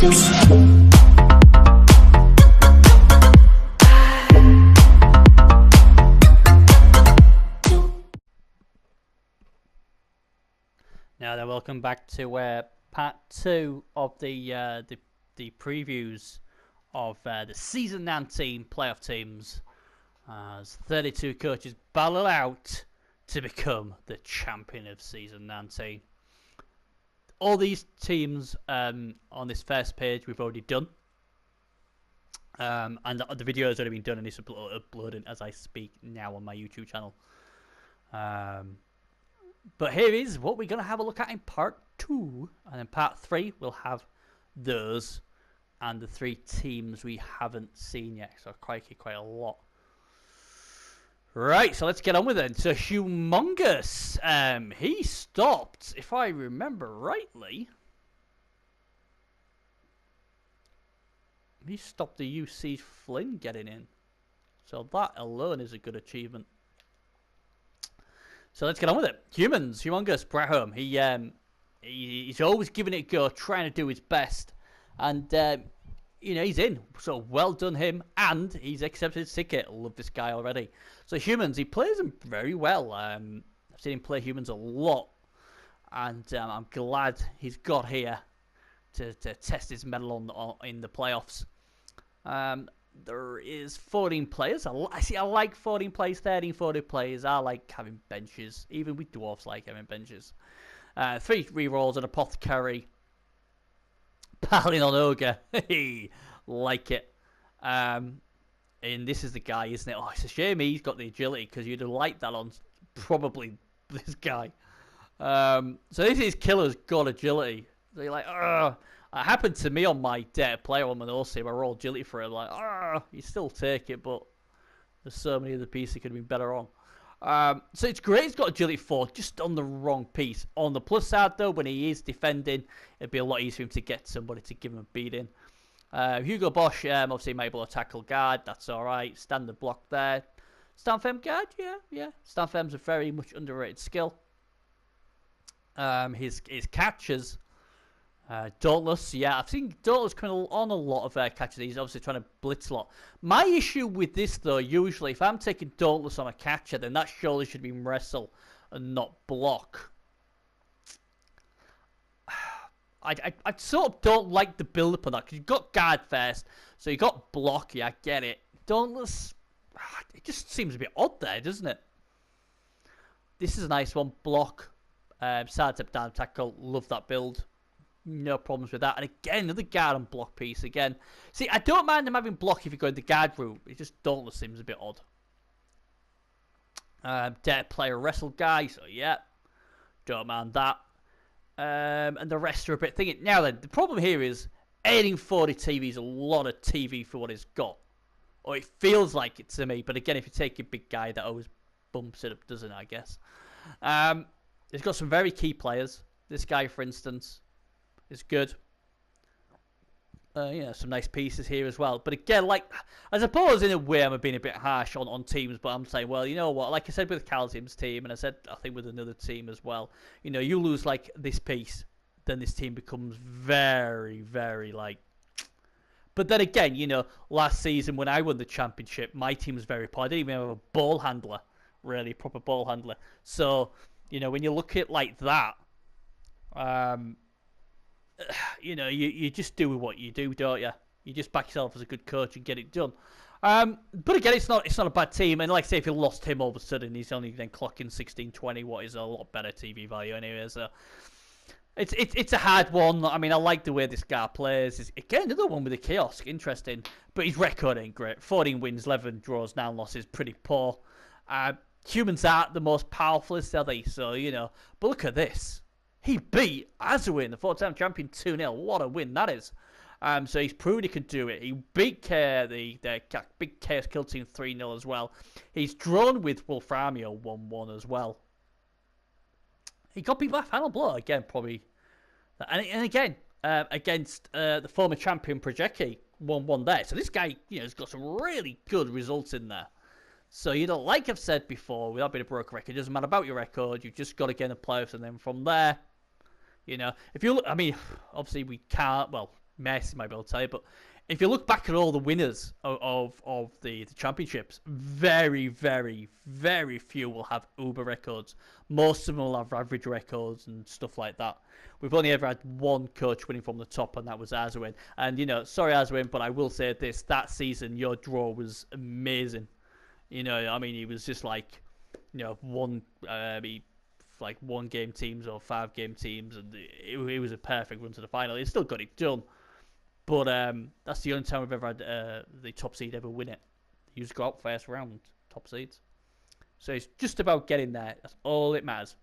Now then, welcome back to part 2 of the previews of the season 19 playoff teams. As 32 coaches battle out to become the champion of season 19. All these teams on this first page we've already done, and the video has already been done and it's uploading as I speak now on my YouTube channel. But here is what we're going to have a look at in part 2. And in part 3, we'll have those and the 3 teams we haven't seen yet. So quite a lot. Right, so let's get on with it. So Humongous, he stopped, if I remember rightly, he stopped the UC Flynn getting in. So that alone is a good achievement. So let's get on with it. Humongous, Braham. He's always giving it a go, trying to do his best, and he's in. So well done him, and he's accepted his ticket. Love this guy already. So Humans, he plays them very well. I've seen him play Humans a lot, and I'm glad he's got here to test his mettle in the playoffs. There is 14 players. I like 14 players, 13, 14 players. I like having benches. Even we dwarfs like having benches. 3 rerolls, an apothecary. Palin on ogre. Like it. And this is the guy, isn't it? Oh, it's a shame he's got the agility, because you'd have liked that on probably this guy. So this is killer's got agility. So you're like, ugh. It happened to me on my data player on my Sim. I rolled agility for it. Like, you still take it, but there's so many other pieces that could have been better on. So it's great. He's got agility 4, just on the wrong piece. On the plus side, though, when he is defending, it'd be a lot easier for him to get somebody to give him a beating. Hugo Bosch, obviously, might be able to tackle guard. That's all right. Standard block there. Stanfem guard, yeah. Stanfem's a very much underrated skill. His catches. Dauntless, yeah, I've seen Dauntless coming on a lot of catches. He's obviously trying to blitz a lot. My issue with this, though, usually, if I'm taking Dauntless on a catcher, then that surely should be wrestle and not block. I sort of don't like the build-up on that, because you've got guard first, so you got block, yeah, I get it. Dauntless, it just seems a bit odd there, doesn't it? This is a nice one. Block, side step down tackle, love that build. No problems with that. And again, another guard and block piece again. See, I don't mind them having block if you go the guard route. It just Dauntless seems a bit odd. Dead player wrestle guy, so yeah. Don't mind that. And the rest are a bit thinking. Now then, the problem here is adding 40 TV is a lot of TV for what it's got. Or it feels like it to me. But again, if you take a big guy, that always bumps it up, doesn't it, I guess. It's got some very key players. This guy, for instance, is good. Some nice pieces here as well. But again, like, I suppose in a way I'm being a bit harsh on teams, but I'm saying, well, you know what? Like I said with Calcium's team, and I said, I think with another team as well, you lose, like, this piece, then this team becomes very, very, like... But then again, last season when I won the championship, my team was very poor. I didn't even have a ball handler, really, proper ball handler. So, when you look at like that, you just do what you do, don't you? You just back yourself as a good coach and get it done. But again, it's not a bad team. And like I say, if you lost him all of a sudden, he's only then clocking 16-20, what is a lot better TV value anyway. So it's a hard one. I mean, I like the way this guy plays. Again, another one with the chaos, interesting. But his record ain't great. 14 wins, 11 draws, 9 losses, pretty poor. Humans aren't the most powerful, are they? So But look at this. He beat arzowane, the 4-time champion, 2-0. What a win that is. So he's proven he can do it. He beat the big Chaos Kill Team 3-0 as well. He's drawn with Wolframio 1-1 as well. He got beat by Final Blow again, probably. And again, against the former champion Projeki, 1-1 there. So this guy, has got some really good results in there. So, like I've said before, without being a broken record, it doesn't matter about your record. You've just got to get in the playoffs, and then from there, if you look, I mean, obviously we can't, well, Messi might be able to tell you, but if you look back at all the winners of the championships, very, very, very few will have uber records. Most of them will have average records and stuff like that. We've only ever had one coach winning from the top, and that was Arzowane. And, you know, sorry, Arzowane, but I will say this. That season, your draw was amazing. You know, I mean, he was just like, you know, one game teams or 5 game teams, and it was a perfect run to the final. He still got it done. But that's the only time we've ever had the top seed ever win it. You just go out first round, top seeds. So it's just about getting there. That's all it matters.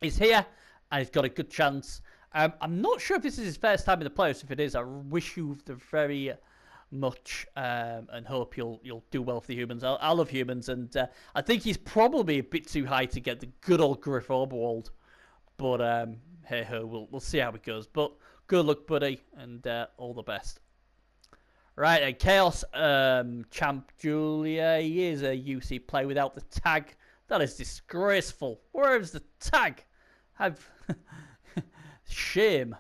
He's here, and he's got a good chance. I'm not sure if this is his first time in the playoffs. If it is, I wish you the very much and hope you'll do well for the humans. I love humans, and I think he's probably a bit too high to get the good old Griff Oberwald. But hey ho, we'll see how it goes. But good luck, buddy, and all the best. Right, and Chaos Champ Julia, he is a UC player without the tag. That is disgraceful. Where is the tag? I've shame.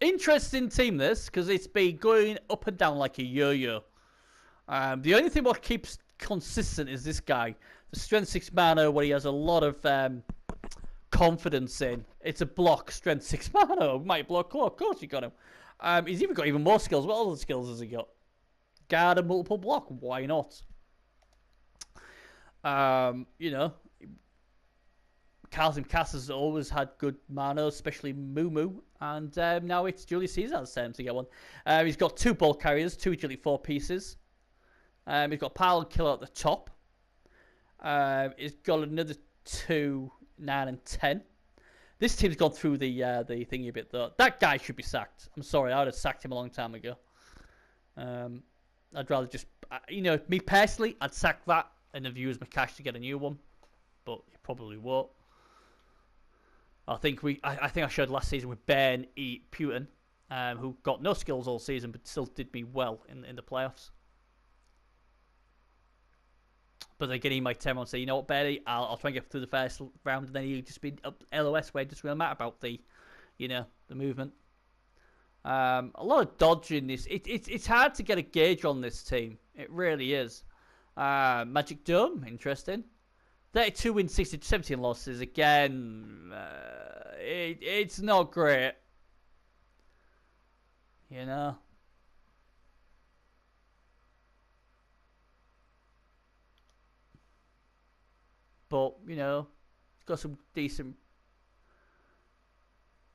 Interesting team this, because it's been going up and down like a yo-yo. The only thing what keeps consistent is this guy, the strength 6 mana, where he has a lot of confidence in. It's a block, strength 6 mana. Might block. Oh, of course you got him. He's even got even more skills. What other skills has he got? Guard and multiple block. Why not? You know, Calcium Cass has always had good mana, especially Moo, and now it's Julius Caesar's turn to get one. He's got 2 ball carriers, 2 agility 4 pieces. He's got Pile and Killer at the top. He's got another 2, 9 and 10. This team's gone through the thingy a bit though. That guy should be sacked. I'm sorry, I would have sacked him a long time ago. I'd rather just, you know, me personally, I'd sack that and have used my cash to get a new one, but you probably won't. I think I showed last season with Ben Putin, who got no skills all season but still did me well in the playoffs. But again, he might turn around and say, you know what, Barry, I'll try and get through the first round, and then he'll just be up LOS where it doesn't really matter about the, you know, the movement. A lot of dodge in this. It's hard to get a gauge on this team. It really is. Magic Dome, interesting. 32 wins, 17 losses. Again, it's not great. You know. But, you know, got some decent...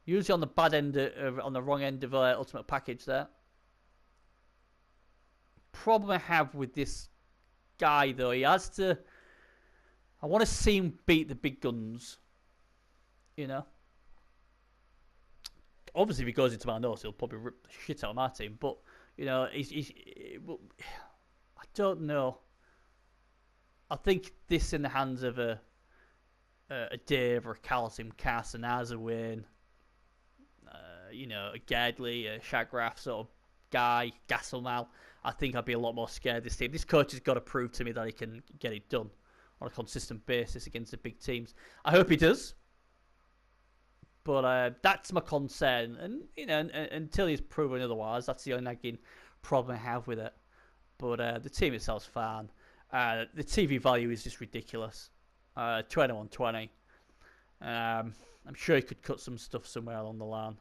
Usually on the bad end, on the wrong end of Ultimate Package there. Problem I have with this guy, though, he has to... I want to see him beat the big guns. You know? Obviously, if he goes into my nose, he'll probably rip the shit out of my team. But, you know, well, I don't know. I think this in the hands of a Dave or a Calcium Cass, an Arzowane, you know, a Gardley, a Shagraf sort of guy, Gasselmal, I think I'd be a lot more scared of this team. This coach has got to prove to me that he can get it done on a consistent basis against the big teams. I hope he does. But that's my concern. And, you know, until he's proven otherwise, that's the only nagging problem I have with it. But the team itself's fine. The TV value is just ridiculous. 20 on 20. I'm sure he could cut some stuff somewhere along the line.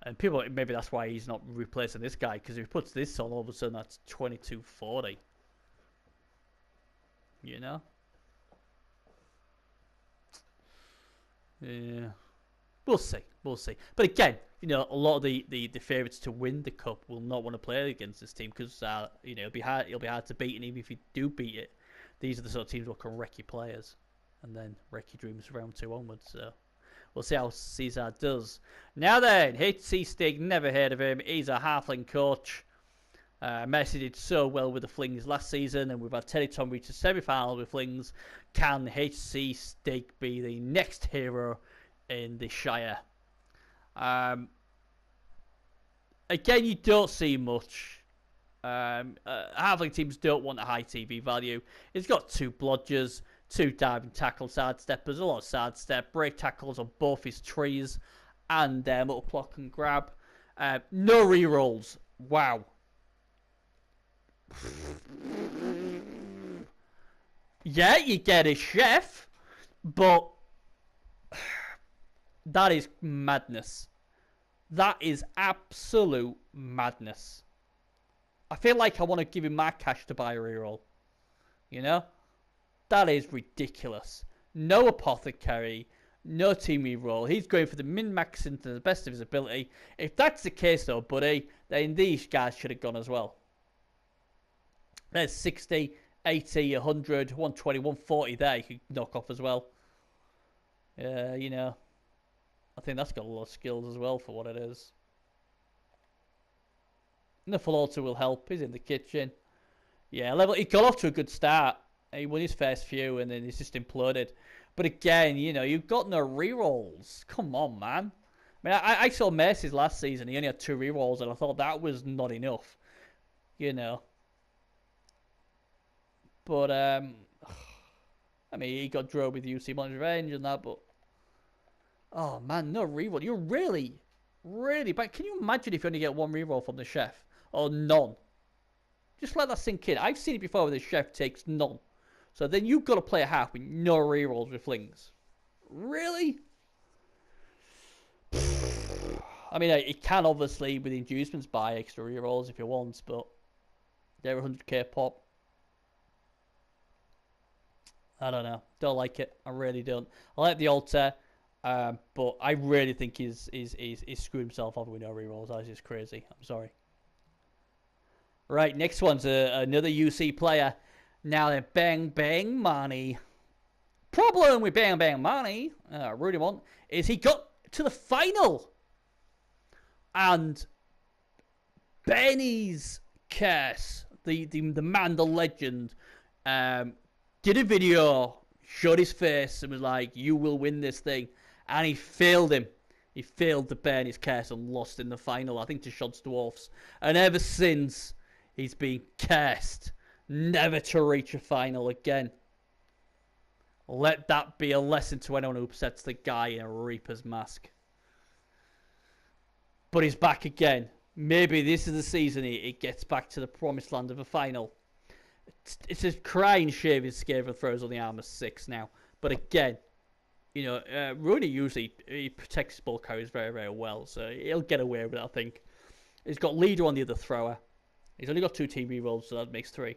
And people, maybe that's why he's not replacing this guy, because if he puts this on, all of a sudden that's 22.40. You know? Yeah. We'll see. We'll see. But again, you know, a lot of the favourites to win the cup will not want to play against this team because you know, it'll be hard to beat, and even if you do beat it, these are the sort of teams that can wreck your players and then wreck your dreams round 2 onwards. So we'll see how Caesar does. Now then, HC Stig, never heard of him. He's a halfling coach. Messi did so well with the Flings last season, and we've had Teddy Tom reach the semi-final with Flings. Can HC Stig be the next hero in the Shire? Again, you don't see much. Halfling teams don't want a high TV value. It's got 2 blodgers, 2 diving tackle side steppers, a lot of side step, break tackles on both his trees, and little block and grab. No rerolls. Wow. Yeah, you get a chef, but that is madness. That is absolute madness. I feel like I want to give him my cash to buy a reroll. You know? That is ridiculous. No apothecary, no team reroll. He's going for the min-max into the best of his ability. If that's the case though, buddy, then these guys should have gone as well. There's 60, 80, 100, 120, 140 there. You could knock off as well. You know, I think that's got a lot of skills as well for what it is. Nuffle also will help. He's in the kitchen. Yeah, he got off to a good start. He won his first few and then he's just imploded. But again, you know, you've got no rerolls. Come on, man. I mean, I saw Nemesis last season. He only had 2 rerolls and I thought that was not enough. You know. But, I mean, he got drove with UC Mon's Revenge and that, but... Oh, man, no reroll. You're really bad. Can you imagine if you only get 1 reroll from the chef? Or none? Just let that sink in. I've seen it before where the chef takes none. So then you've got to play a half with no rerolls with flings. Really? I mean, it can obviously, with inducements, buy extra rerolls if you want, but they're 100k pop. I don't know. Don't like it. I really don't. I like the altar, but I really think he's screwed himself over with no rerolls. That's just crazy. I'm sorry. Right, next one's another UC player. Now then, Bang Bang Money. Problem with Bang Bang Money, Rudimont, is he got to the final. And Benny's curse, the man, the legend, did a video, showed his face, and was like, you will win this thing. And he failed him. He failed to burn his curse and lost in the final, I think, to Shod's Dwarfs. And ever since, he's been cursed never to reach a final again. Let that be a lesson to anyone who upsets the guy in a Reaper's mask. But he's back again. Maybe this is the season he gets back to the promised land of a final. It's a crying shame his Scaver throws on the armor 6 now. But again, you know, Rooney usually he protects his ball carriers very, very well. So he'll get away with it, I think. He's got leader on the other thrower. He's only got 2 team rerolls, so that makes 3.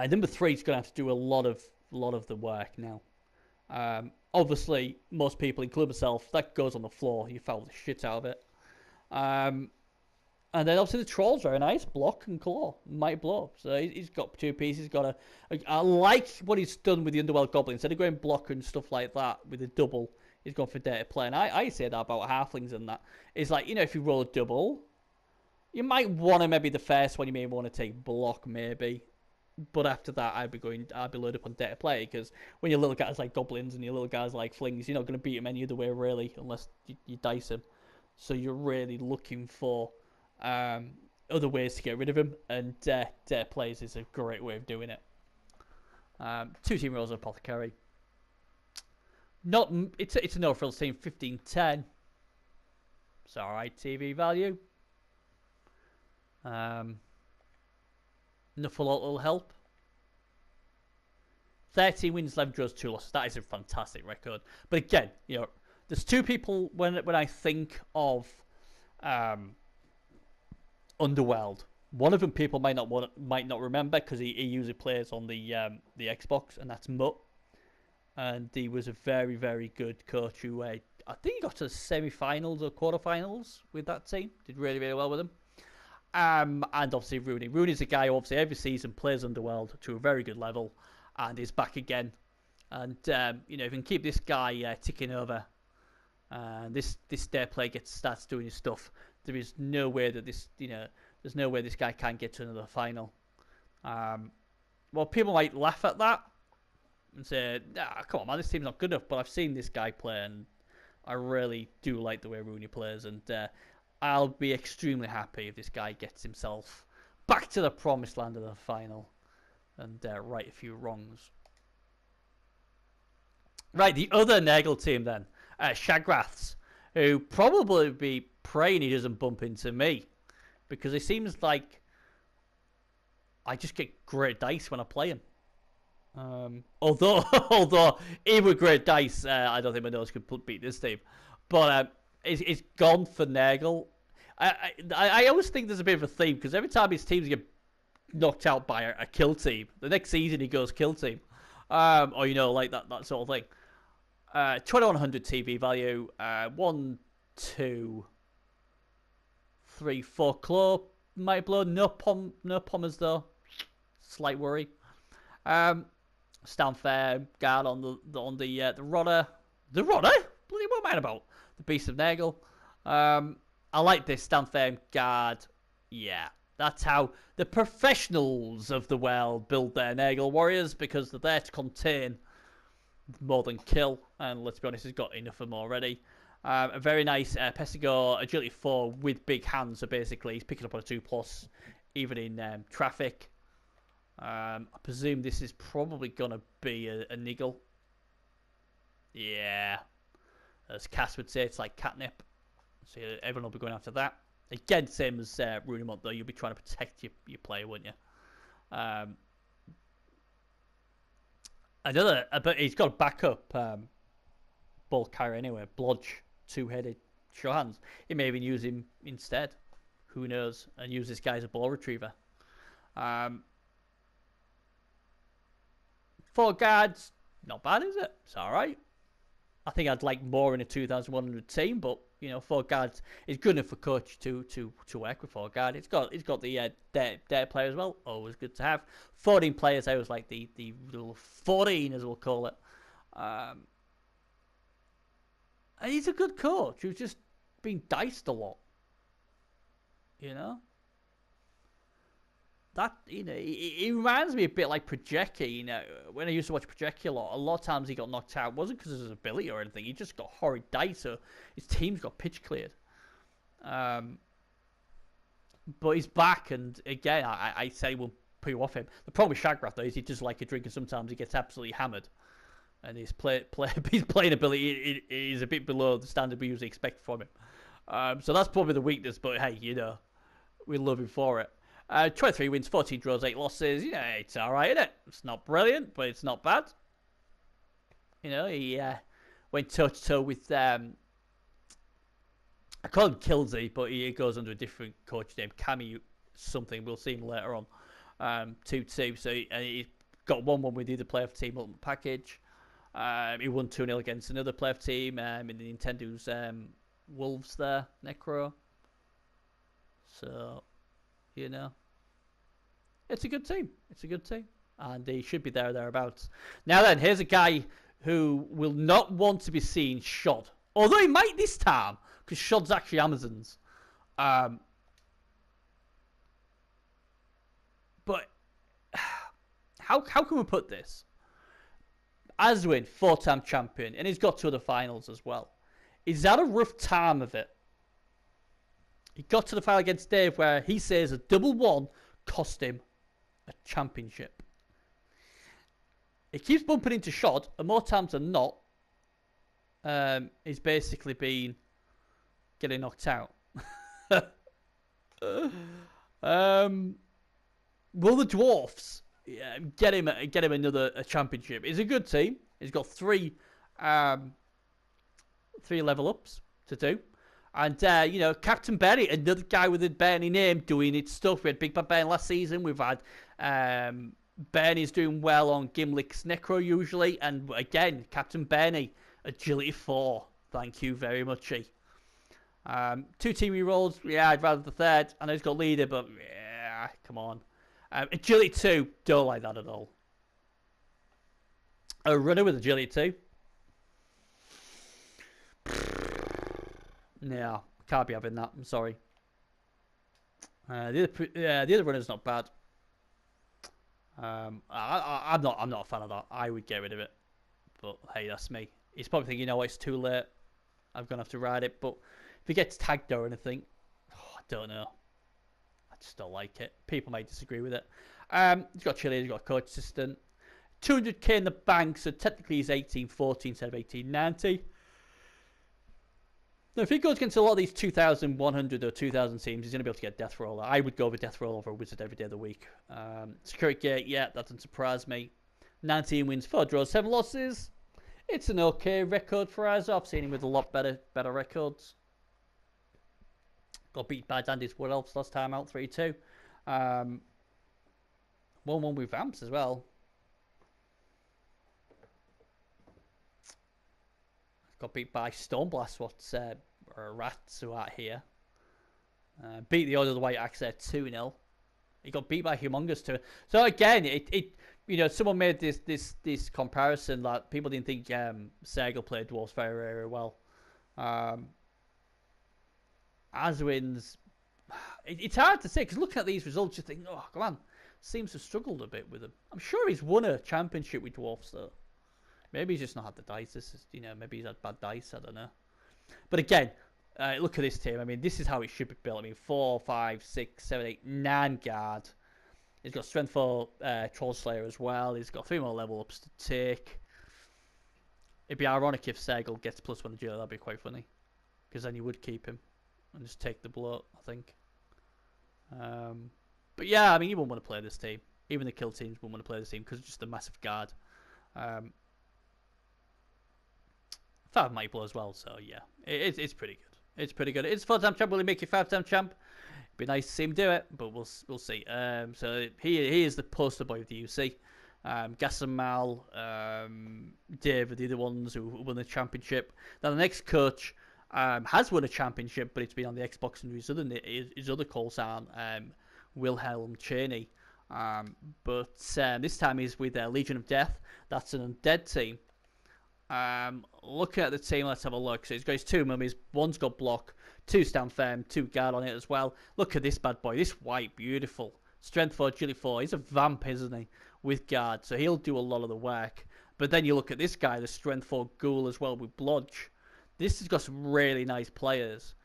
Number 3 is going to have to do a lot of the work now. Obviously, most people, including myself, that goes on the floor. You foul the shit out of it. And then obviously the Troll's very nice. Block and claw. Might blow. So he's got 2 pieces. I like what he's done with the Underworld Goblin. Instead of going block and stuff like that with a double, he's gone for data play. And I say that about halflings and that. It's like, you know, if you roll a double, you might want to maybe the first one, you may want to take block maybe. But after that, I'd be loaded up on data play, because when your little guys like goblins and your little guys like flings, you're not going to beat them any other way really, unless you dice them. So you're really looking for other ways to get rid of them, and data plays is a great way of doing it. 2 team rolls of apothecary. It's a no frills team. 15-10. It's alright TV value. Nuffle will help. 13 wins, 11 draws, 2 losses. That is a fantastic record. But again, you know, there's 2 people when I think of Underworld. One of them people might not remember, because he usually plays on the Xbox, and that's Mutt. And he was a very, very good coach who I think he got to the semi-finals or quarter-finals with that team. Did really, really well with them. And obviously Rooney. Rooney's a guy who obviously every season plays Underworld to a very good level and is back again. And, you know, if you can keep this guy ticking over, this day play starts doing his stuff, there is no way that there's no way this guy can get to another final. Well, people might laugh at that and say, come on, man, this team's not good enough. But I've seen this guy play, and I really do like the way Rooney plays. And I'll be extremely happy if this guy gets himself back to the promised land of the final and right a few wrongs. Right, the other Nagel team then, Shagraths. who probably be praying he doesn't bump into me, because it seems like I just get great dice when I play him. Although even with great dice, I don't think my nose could beat this team. But it's gone for Nagel. I always think there's a bit of a theme, because every time his teams get knocked out by a kill team, the next season he goes kill team, or like that sort of thing. 2100 TV value, 1, 2, 3, 4 claw might blow. No pommers though. Slight worry. Stand firm, guard on the rodder. The rodder? Bloody what am I about? The Beast of Nagel. I like this, stand firm, guard. Yeah, that's how the professionals of the world build their Nagel warriors, because they're there to contain more than kill. And let's be honest, he's got enough of them already. A very nice Pesigo agility 4 with big hands. So basically, he's picking up on a 2+, even in traffic. I presume this is probably gonna be a niggle. Yeah, as Cass would say, it's like catnip. So everyone will be going after that. Again, same as Runimont, though. You'll be trying to protect your player, wouldn't you? But he's got a backup ball carrier anyway. Blodge, 2-headed sure hands. He may even use him instead. Who knows? And use this guy as a ball retriever. 4 guards, not bad, is it? It's all right. I think I'd like more in a 2,100 team, but 4 guards is good enough for coach to work with 4 guard. It's got the dare player as well. Always good to have. 14 players. I was like the little 14 as we'll call it. And he's a good coach who's just been diced a lot. That he reminds me a bit like Projecki. When I used to watch Projecki a lot of times he got knocked out. It wasn't because of his ability or anything. He just got horrid dice, so his teams got pitch cleared. But he's back, and again, I say we'll put you off him. The problem with Shagrath though is he does like a drink, and sometimes he gets absolutely hammered, and his playing ability is a bit below the standard we usually expect from him. So that's probably the weakness. But hey, we love him for it. 23 wins, 14 draws, 8 losses. It's alright, isn't it? It's not brilliant, but it's not bad. He went toe-to-toe with, I call him Killsy, but he goes under a different coach named Cammy something. We'll see him later on. 2-2, so he got 1-1 with the other player of team ultimate package. He won 2-0 against another player of team in the Nintendo's Wolves there, Necro. So... it's a good team. And he should be there or thereabouts. Now then, here's a guy who will not want to be seen shod. Although he might this time, because shod's actually Amazons. But how can we put this? Aswin, 4-time champion, and he's got to the finals as well. He's had a rough time of it. He got to the final against Dave where he says a 1-1 cost him a championship. He keeps bumping into Shod, and more times than not, he's basically been getting knocked out. Will the Dwarfs get him a championship? He's a good team. He's got 3 level ups to do. And, Captain Bernie, another guy with a Bernie name, doing its stuff. We had Big Bad Bernie last season. We've had Bernie's doing well on Gimlick's Necro usually. And, again, Captain Bernie, Agility 4. Thank you very much. 2 team rerolls. Yeah, I'd rather the 3rd. I know he's got leader, but, yeah, come on. Agility 2, don't like that at all. A runner with Agility 2. Yeah, can't be having that. I'm sorry. The other runner's not bad. I'm not a fan of that. I would get rid of it, but hey, that's me. He's probably thinking, it's too late. I'm gonna have to ride it. But if he gets tagged or anything, I don't know. I just don't like it. People might disagree with it. He's got Chile. He's got a coach assistant. 200k in the bank, so technically he's 1840 instead of 1890. Now, if he goes against a lot of these 2,100 or 2,000 teams, he's going to be able to get Death Roller. I would go with Death Roller over a Wizard every day of the week. Security Gate, yeah, that doesn't surprise me. 19 wins, 4 draws, 7 losses. It's an okay record for Arzo. I've seen him with a lot better records. Got beat by Dandy's Wood Elves last time out, 3-2. 1-1 with Vamps as well. Got beat by Stoneblast, what's Rats who are here. Beat the other White Axe there 2-0. He got beat by Humongous too. So again, it you know, someone made this comparison that people didn't think Sergal played Dwarves very, very well. Aswin's, it's hard to say because looking at these results, you think, oh come on, seems to have struggled a bit with them. I'm sure he's won a championship with Dwarfs though. Maybe he's just not had the dice. This is, you know, maybe he's had bad dice. I don't know. But again, look at this team. I mean, this is how it should be built. I mean, 4, 5, 6, 7, 8, 9 guard. He's got strength 4 Troll Slayer as well. He's got 3 more level ups to take. It'd be ironic if Sergal gets +1 to Jailer. That'd be quite funny. Because then you would keep him and just take the blow, I think. But yeah, I mean, you wouldn't want to play this team. Even the kill teams wouldn't want to play this team because it's just a massive guard. 5 mighty blow as well, so yeah, it's pretty good. It's pretty good. It's 4-time champ. Will he make you 5-time champ? It'd be nice to see him do it, but we'll see. So he is the poster boy of the UC. Gasamal, Dave are the other ones who won the championship. Now the next coach has won a championship, but it's been on the Xbox and his other call sign, Wilhelm Cheney. But this time he's with Legion of Death. That's an undead team. Looking at the team, let's have a look. So he's got his 2 mummies, 1's got block, 2 stand firm, 2 guard on it as well. Look at this bad boy, this white, beautiful. Strength 4, agility 4. He's a vamp, isn't he? With guard, so he'll do a lot of the work. But then you look at this guy, the strength 4 ghoul as well with blodge. This has got some really nice players.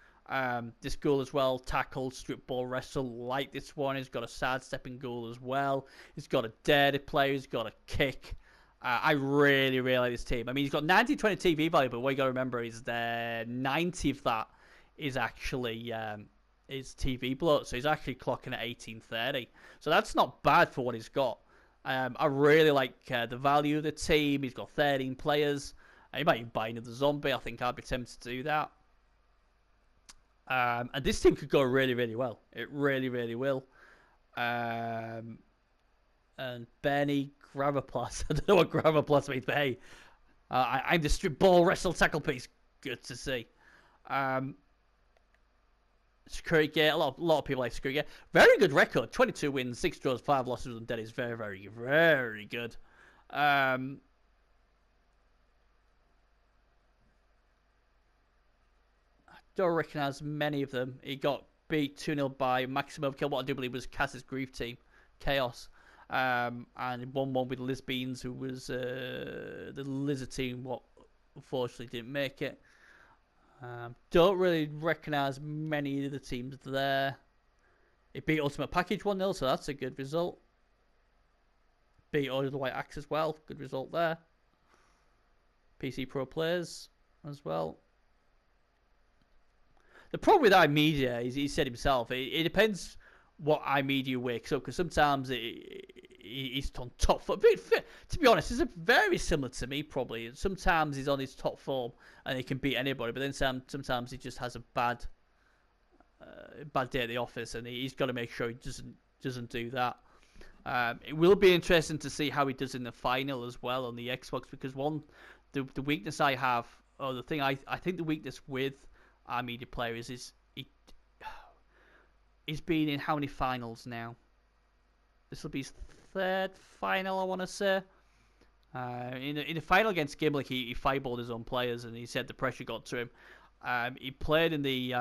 This ghoul as well, tackle, strip ball, wrestle, like this one. He's got a sidestepping ghoul as well. He's got a dare player, he's got a kick. I really, really like this team. I mean, he's got 90-20 TV value, but what you got to remember is the 90 of that is actually is TV bloat. So he's actually clocking at 1830. So that's not bad for what he's got. I really like the value of the team. He's got 13 players. He might even buy another zombie. I think I'd be tempted to do that. And this team could go really, really well. It really, really will. And Benny Graviplus. I don't know what Graviplus means, but hey, I'm the strip ball wrestle tackle piece. Good to see. Security Gate. A lot of people like Security Gate. Very good record. 22 wins, 6 draws, 5 losses, and dead is very, very, very good. I don't recognise many of them. He got beat 2-0 by Maximum Kill, what I do believe was Cass's Grief team, Chaos. And 1-1 with Liz Beans, who was the Lizard team, what unfortunately didn't make it. Don't really recognise many of the teams there. It beat Ultimate Package 1-0, so that's a good result. Beat Order of the White Axe as well, good result there. PC Pro players as well. The problem with iMedia is, he said himself, it depends what iMedia wakes up, because sometimes he's on top form. To be honest, it's very similar to me probably. Sometimes he's on his top form and he can beat anybody, but then sometimes he just has a bad day at the office, and he's got to make sure he doesn't do that. It will be interesting to see how he does in the final as well on the Xbox, because the weakness I have, or the thing I think the weakness with our media player is he's been in how many finals now? This will be his 3rd final, I want to say. In the final against Gimlick, he fireballed his own players, and he said the pressure got to him. He played in the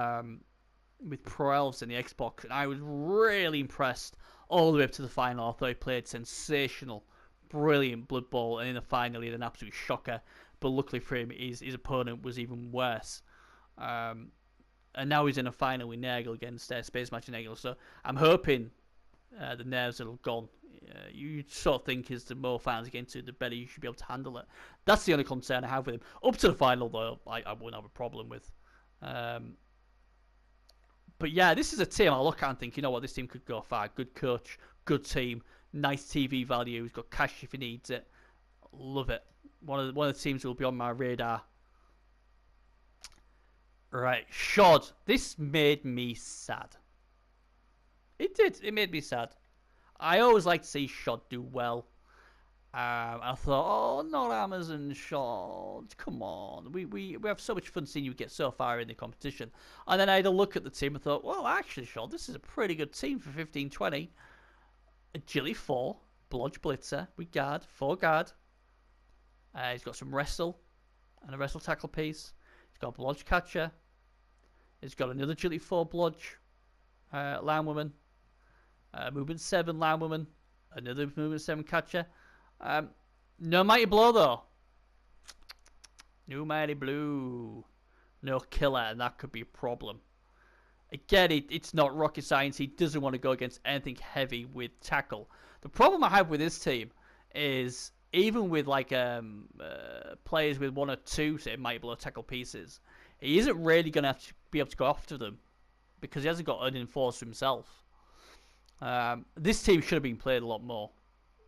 with Pro Elves in the Xbox, and I was really impressed all the way up to the final. I thought he played sensational, brilliant Blood Bowl, and in the final he had an absolute shocker. But luckily for him, his opponent was even worse. And now he's in a final with Nagel against Space Match Nagel. So I'm hoping the nerves are gone. You sort of think as the more finals you get into, the better you should be able to handle it. That's the only concern I have with him. Up to the final, though, I wouldn't have a problem with. But yeah, this is a team I look at and think, you know what, this team could go far. Good coach, good team, nice TV value. He's got cash if he needs it. Love it. One of the teams will be on my radar. Right, Schod. This made me sad. It did. It made me sad. I always like to see Schod do well. I thought, oh, not Amazon Schod. Come on. We have so much fun seeing you get so far in the competition. And then I had a look at the team and thought, well, actually, Schod, this is a pretty good team for 15-20. Agility 4, Blodge Blitzer, with guard, 4 guard. He's got some wrestle and a wrestle tackle piece. He's got a Blodge catcher. He's got another Agility 4 Blodge line woman. Movement 7 line woman. Another movement 7 catcher. No Mighty Blow though. No Mighty Blue. No killer, and that could be a problem. Again, it's not rocket science. He doesn't want to go against anything heavy with tackle. The problem I have with this team is even with like players with 1 or 2 say Mighty Blow tackle pieces, he isn't really going to have to be able to go after them because he hasn't got an enforcer himself. This team should have been played a lot more.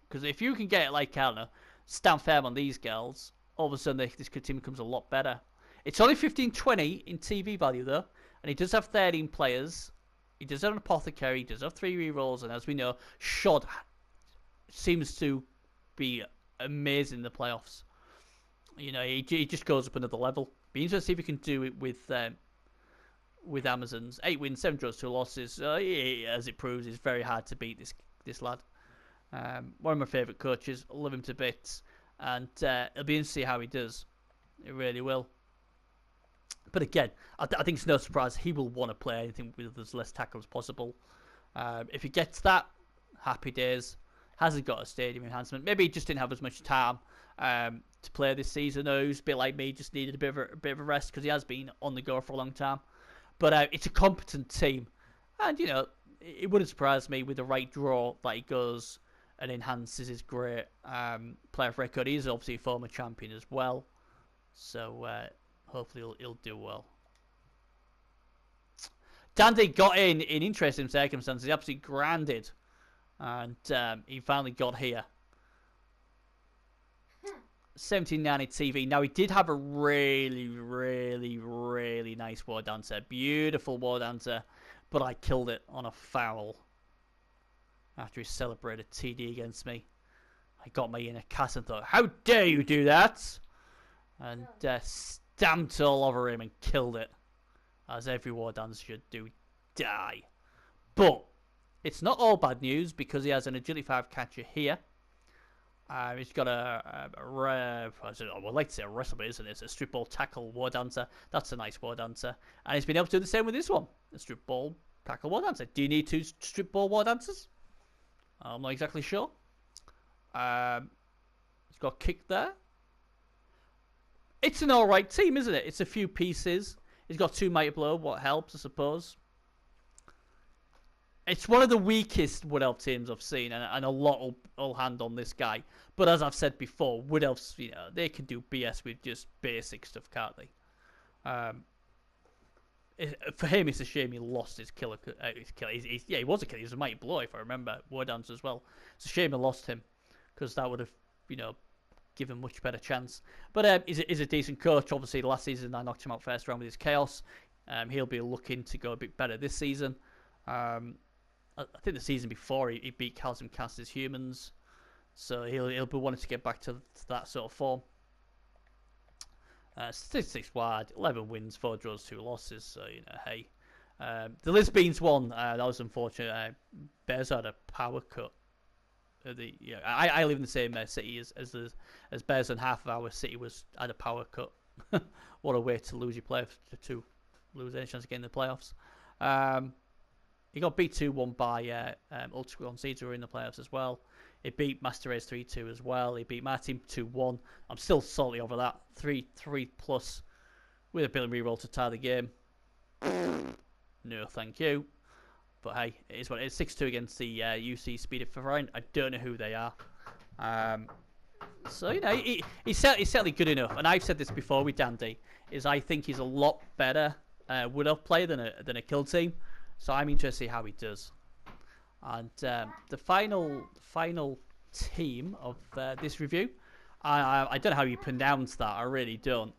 Because if you can get, like, I don't know, stand firm on these girls, all of a sudden this team becomes a lot better. It's only 15-20 in TV value, though. And he does have 13 players. He does have an apothecary. He does have 3 rerolls. And as we know, Schod seems to be amazing in the playoffs. You know, he just goes up another level. Be interesting to see if he can do it with Amazons. 8 wins, 7 draws, 2 losses. As it proves, it's very hard to beat this lad. One of my favourite coaches. I love him to bits. And it'll be interesting to see how he does. It really will. But again, I think it's no surprise he will want to play anything with as less tackle as possible. If he gets that, happy days. Hasn't got a stadium enhancement. Maybe he just didn't have as much time to play this season. Or he's a bit like me, just needed a bit of a rest because he has been on the go for a long time. But it's a competent team. And, you know, it wouldn't surprise me with the right draw that he goes and enhances his great player record. He's obviously a former champion as well. So hopefully he'll do well. Dandy got in interesting circumstances. He absolutely grinded. And he finally got here. 1790 TV. Now, he did have a really, really, really nice war dancer. Beautiful war dancer. But I killed it on a foul. After he celebrated TD against me. I got my inner cast and thought, how dare you do that? And stamped all over him and killed it. As every war dancer should do. Die. But it's not all bad news because he has an Agility 5 catcher here. He's got I would like to say a wrestle, but isn't it? It's a strip ball tackle war dancer. That's a nice war dancer. And he's been able to do the same with this one. A strip ball tackle war dancer. Do you need 2 strip ball war dancers? I'm not exactly sure. He's got kick there. It's an alright team, isn't it? It's a few pieces. He's got 2 Mighty Blow, what helps, I suppose. It's one of the weakest Wood Elf teams I've seen, and a lot will hand on this guy. But as I've said before, Wood Elves, you know, they can do BS with just basic stuff, can't they? For him, it's a shame he lost his killer. He was a killer. He was a Mighty Blow, if I remember. War Dance as well. It's a shame he lost him, because that would have, you know, given a much better chance. But he's a decent coach. Obviously, last season I knocked him out first round with his Chaos. He'll be looking to go a bit better this season. I think the season before he beat Calcium Cast's Humans, so he'll be wanting to get back to that sort of form. Statistics wide, 11 wins, 4 draws, 2 losses. So you know, hey, the Lisbeans won. That was unfortunate. Bears had a power cut. I live in the same city as Bears, and half of our city had a power cut. What a way to lose your playoffs, to lose any chance of getting the playoffs. He got beat 2-1 by Ultra Seeds, who were in the playoffs as well. He beat Master Race 3-2 as well. He beat my team 2-1. I'm still salty over that. 3-3 plus with a billion reroll to tie the game. No, thank you. But hey, it is what it is. 6-2 against the UC Speed of Fine. I don't know who they are. So, you know, he's certainly good enough. And I've said this before with Dandy, is I think he's a lot better one-off player than a kill team. So I'm interested to see how he does. And the final team of this review, I don't know how you pronounce that. I really don't.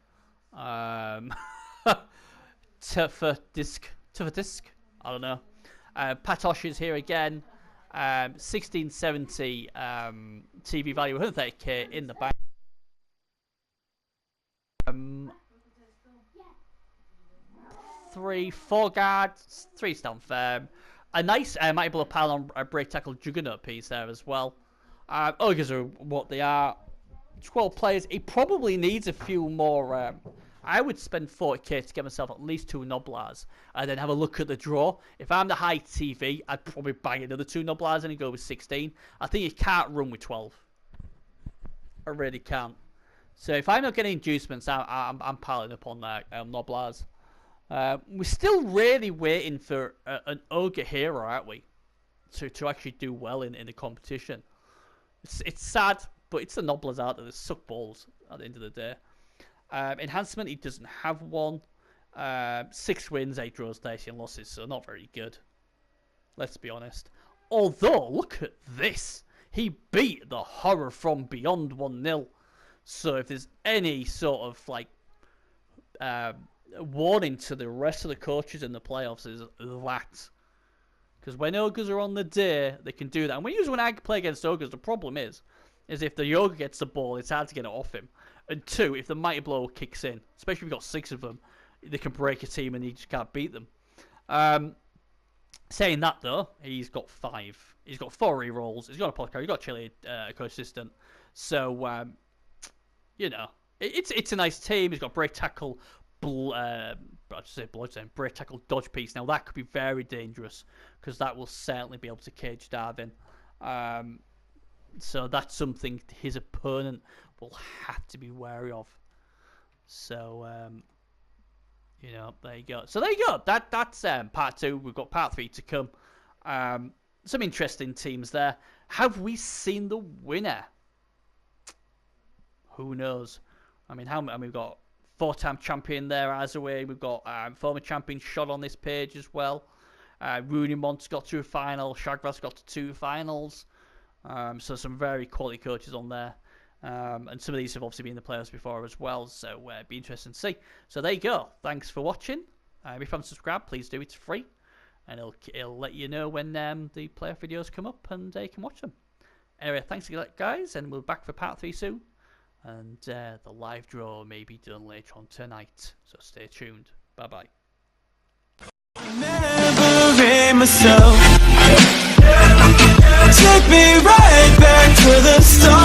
Tufadisk. I don't know. Patosh is here again. 1670 TV value, 130k in the bank. 4 guards, 3 stand firm. A nice might be able to pile on a break tackle juggernaut piece there as well. Ogres are what they are. 12 players. He probably needs a few more. I would spend 40k to get myself at least 2 Noblars and then have a look at the draw. If I'm the high TV, I'd probably buy another 2 Noblars and go with 16. I think you can't run with 12. I really can't. So if I'm not getting inducements, I'm piling up on Noblars. We're still really waiting for an ogre hero, aren't we? To actually do well in the competition. It's sad, but it's the Noblars out there that suck balls at the end of the day. Enhancement, he doesn't have one. 6 wins, 8 draws, 13 losses, so not very good. Let's be honest. Although, look at this. He beat the Horror from Beyond 1-0. So if there's any sort of like warning to the rest of the coaches in the playoffs, is that. Because when ogres are on the day, they can do that. And when I play against ogres, the problem is if the ogre gets the ball, it's hard to get it off him. And 2, if the mighty blow kicks in, especially if you've got 6 of them, they can break a team and you just can't beat them. Saying that though, he's got 5. He's got 4 rerolls. He's got a podcast. He's got a chili co-assistant. So you know, it's a nice team. He's got break tackle, break tackle dodge piece. Now that could be very dangerous because that will certainly be able to cage Darwin. So that's something his opponent will have to be wary of. So you know, there you go. So there you go. That's part 2. We've got part 3 to come. Some interesting teams there. Have we seen the winner? Who knows? I mean, we've got 4-time champion there, arzowane. We've got former champion SHOD on this page as well. Runemont's got to a final. Shagras got to 2 finals. So some very quality coaches on there. And some of these have obviously been in the playoffs before as well. So it'd be interesting to see. So there you go. Thanks for watching. If you haven't subscribed, please do. It's free. And it'll let you know when the playoff videos come up and you can watch them. Anyway, thanks guys. And we'll be back for part 3 soon. And the live draw may be done later on tonight. So stay tuned. Bye-bye. Remembering myself, take me right back to the start.